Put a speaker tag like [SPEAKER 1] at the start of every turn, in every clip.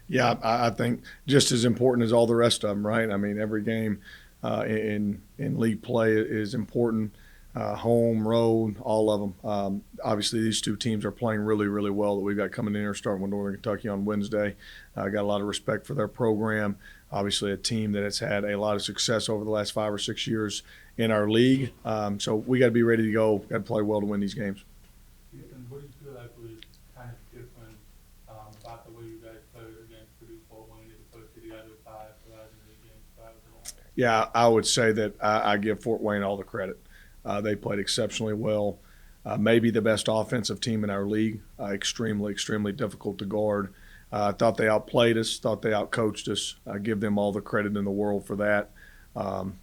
[SPEAKER 1] Yeah, I think just as important as all the rest of them, right? I mean, every game in league play is important. Home, road, all of them. Obviously, these two teams are playing really, really well that we've got coming in here, starting with Northern Kentucky on Wednesday. I got a lot of respect for their program. Obviously, a team that has had a lot of success over the last 5 or 6 years in our league. So we got to be ready to go. Got to play well to win these games.
[SPEAKER 2] And what do you feel like was kind of different about the way you guys played against Purdue Fort Wayne as opposed to the other five Horizon League games prior to that?
[SPEAKER 1] Yeah, I would say that I give Fort Wayne all the credit. They played exceptionally well. Maybe the best offensive team in our league. Extremely, extremely difficult to guard. I thought they outplayed us. Thought they outcoached us. I give them all the credit in the world for that.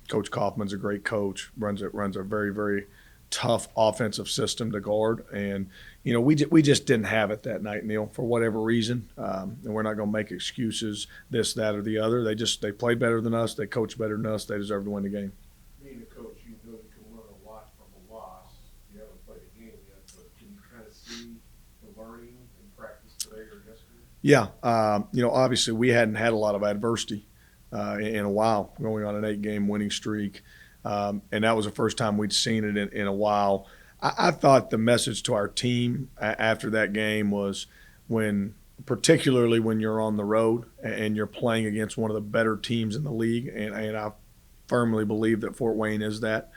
[SPEAKER 1] Coach Kaufman's a great coach. Runs a very, very tough offensive system to guard, and we just didn't have it that night, Neil, for whatever reason. And we're not going to make excuses, this, that, or the other. They played better than us. They coached better than us. They deserve to win the game.
[SPEAKER 3] Being a coach, you know you can learn a lot from a loss. You haven't played a game yet, but can you kind of see the learning in practice today or yesterday?
[SPEAKER 1] Yeah, obviously we hadn't had a lot of adversity in a while, going on an 8-game winning streak, and that was the first time we'd seen it in a while. I thought the message to our team after that game was particularly when you're on the road and you're playing against one of the better teams in the league, and I firmly believe that Fort Wayne is that.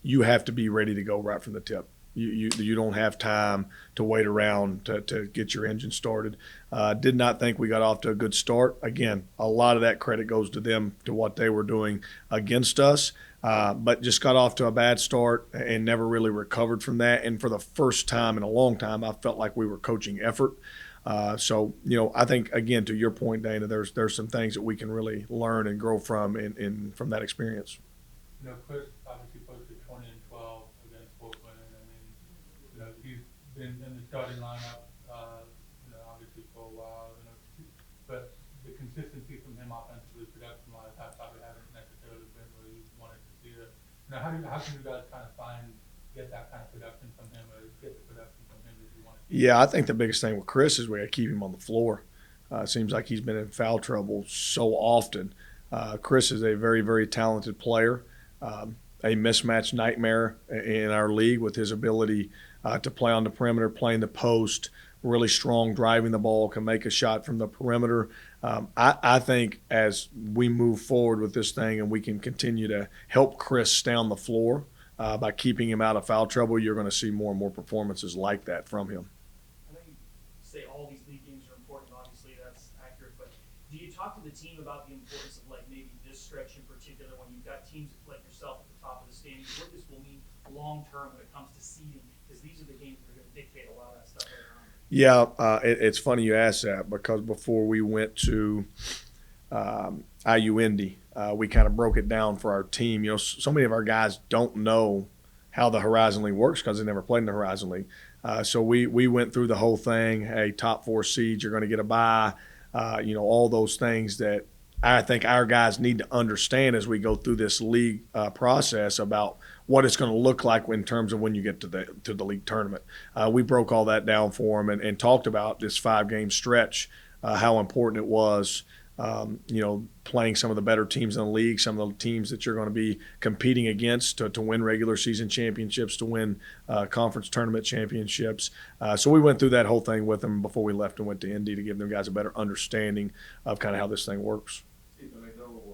[SPEAKER 1] You have to be ready to go right from the tip. You don't have time to wait around to get your engine started. Did not think we got off to a good start. Again, a lot of that credit goes to them, to what they were doing against us, but just got off to a bad start and never really recovered from that. And for the first time in a long time, I felt like we were coaching effort. I think, again, to your point, Dana, there's some things that we can really learn and grow from that experience.
[SPEAKER 2] Chris obviously posted 20 and 12 against Fort Wayne. I mean, he's been in the starting lineup, obviously for a while. But the consistency from him offensively, production-wise, probably haven't necessarily been where you wanted to see it. How can you guys kind of get that kind of production from him, or get the production from him that you want to see?
[SPEAKER 1] Yeah, I think the biggest thing with Chris is we got to keep him on the floor. It seems like he's been in foul trouble so often. Chris is a very, very talented player, a mismatch nightmare in our league with his ability to play on the perimeter, playing the post, really strong driving the ball, can make a shot from the perimeter. I think as we move forward with this thing and we can continue to help Chris stay on the floor by keeping him out of foul trouble, you're going to see more and more performances like that from him.
[SPEAKER 4] I know you say all these league games are important. Obviously, that's accurate. But do you talk to the team about the importance of maybe this stretch in particular, when you've got teams like yourself at the top of the standings, what this will mean long term when it comes to seeding? Because these are the games that are going to dictate a lot of that stuff later on.
[SPEAKER 1] Yeah, it's funny you asked that, because before we went to IU Indy, we kind of broke it down for our team. So many of our guys don't know how the Horizon League works because they never played in the Horizon League. So we went through the whole thing. Hey, top 4 seeds, you're going to get a bye. All those things that I think our guys need to understand as we go through this league process about what it's going to look like in terms of when you get to the league tournament. We broke all that down for them and talked about this 5-game stretch, how important it was. Playing some of the better teams in the league, some of the teams that you're going to be competing against to win regular season championships, to win conference tournament championships. So we went through that whole thing with them before we left and went to Indy to give them guys a better understanding of kind of how this thing works.
[SPEAKER 3] Ethan, I know,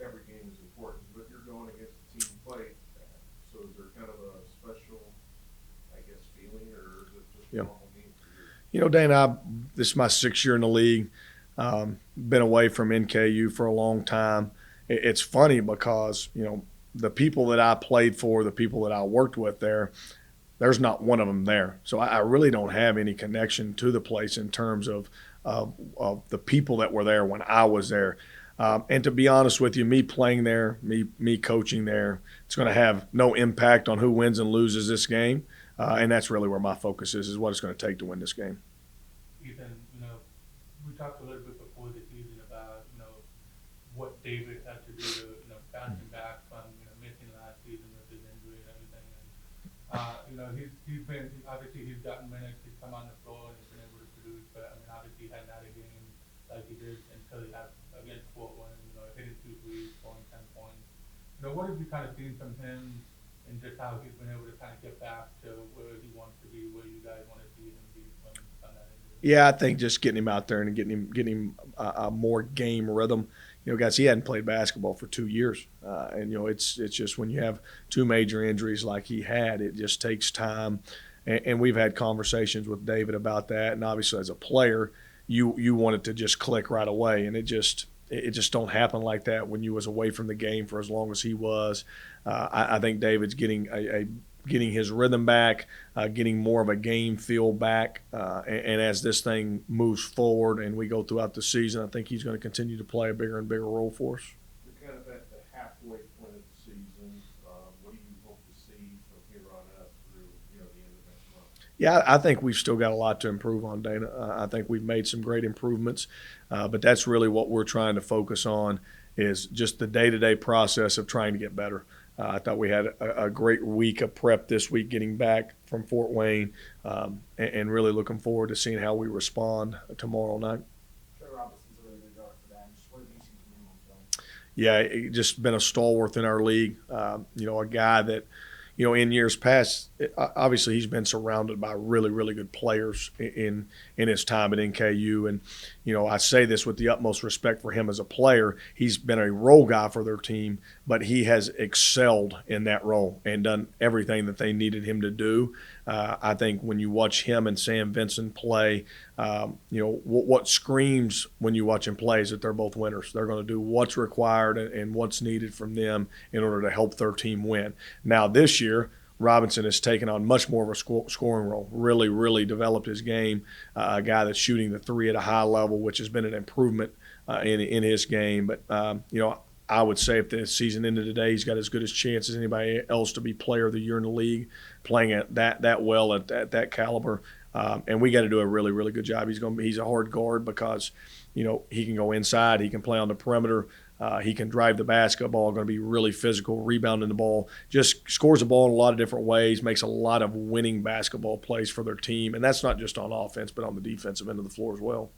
[SPEAKER 3] every game is important, but you're going against the team you play. So is there kind of a special, I guess, feeling, or is it just a normal game for you?
[SPEAKER 1] Dana, this is my 6th year in the league. Been away from NKU for a long time. It's funny because, the people that I played for, the people that I worked with there's not one of them there. So I really don't have any connection to the place in terms of the people that were there when I was there. And to be honest with you, me playing there, me coaching there, it's going to have no impact on who wins and loses this game. And that's really where my focus is what it's going to take to win this game.
[SPEAKER 2] Ethan, we talked a little bit before the season about, what David had to do to, bouncing back from, missing last season with his injury and everything. And, he's gotten minutes, he's come on the floor and he's been able to produce, but, obviously he hadn't had a game like he did until he had against Fort Wayne, hitting 2 threes, scoring 10 points. What have you kind of seen from him and just how he's been able to kind of get back to where he wants to be, where you guys want to see him be from that injury?
[SPEAKER 1] Yeah, I think just getting him out there and getting him a more game rhythm. Guys, he hadn't played basketball for 2 years, and it's just when you have two major injuries like he had, it just takes time. And we've had conversations with David about that. And obviously, as a player, you want it to just click right away, and it just don't happen like that when you was away from the game for as long as he was. I think David's getting his rhythm back, getting more of a game feel back. And as this thing moves forward and we go throughout the season, I think he's going to continue to play a bigger and bigger role for us.
[SPEAKER 3] You're kind of at the halfway point of the season. What do you hope to see from here on out through the end of next month?
[SPEAKER 1] Yeah, I think we've still got a lot to improve on, Dana. I think we've made some great improvements, but that's really what we're trying to focus on is just the day-to-day process of trying to get better. I thought we had a great week of prep this week getting back from Fort Wayne, and really looking forward to seeing how we respond tomorrow night.
[SPEAKER 5] Trey Robinson's a really good guard for them. Just what have you seen from him on film?
[SPEAKER 1] Yeah, he just been a stalwart in our league. A guy that, in years past, obviously he's been surrounded by really, really good players in his time at NKU. And, I say this with the utmost respect for him as a player. He's been a role guy for their team, but he has excelled in that role and done everything that they needed him to do. I think when you watch him and Sam Vincent play, what screams when you watch them play is that they're both winners. They're going to do what's required and what's needed from them in order to help their team win. Now, this year, Robinson has taken on much more of a scoring role, really, really developed his game, a guy that's shooting the three at a high level, which has been an improvement in his game. But, I would say if the season ended today, he's got as good a chance as anybody else to be player of the year in the league, playing at that well at that caliber. And we got to do a really, really good job. He's a hard guard because, he can go inside, he can play on the perimeter, he can drive the basketball, going to be really physical, rebounding the ball, just scores the ball in a lot of different ways, makes a lot of winning basketball plays for their team. And that's not just on offense, but on the defensive end of the floor as well.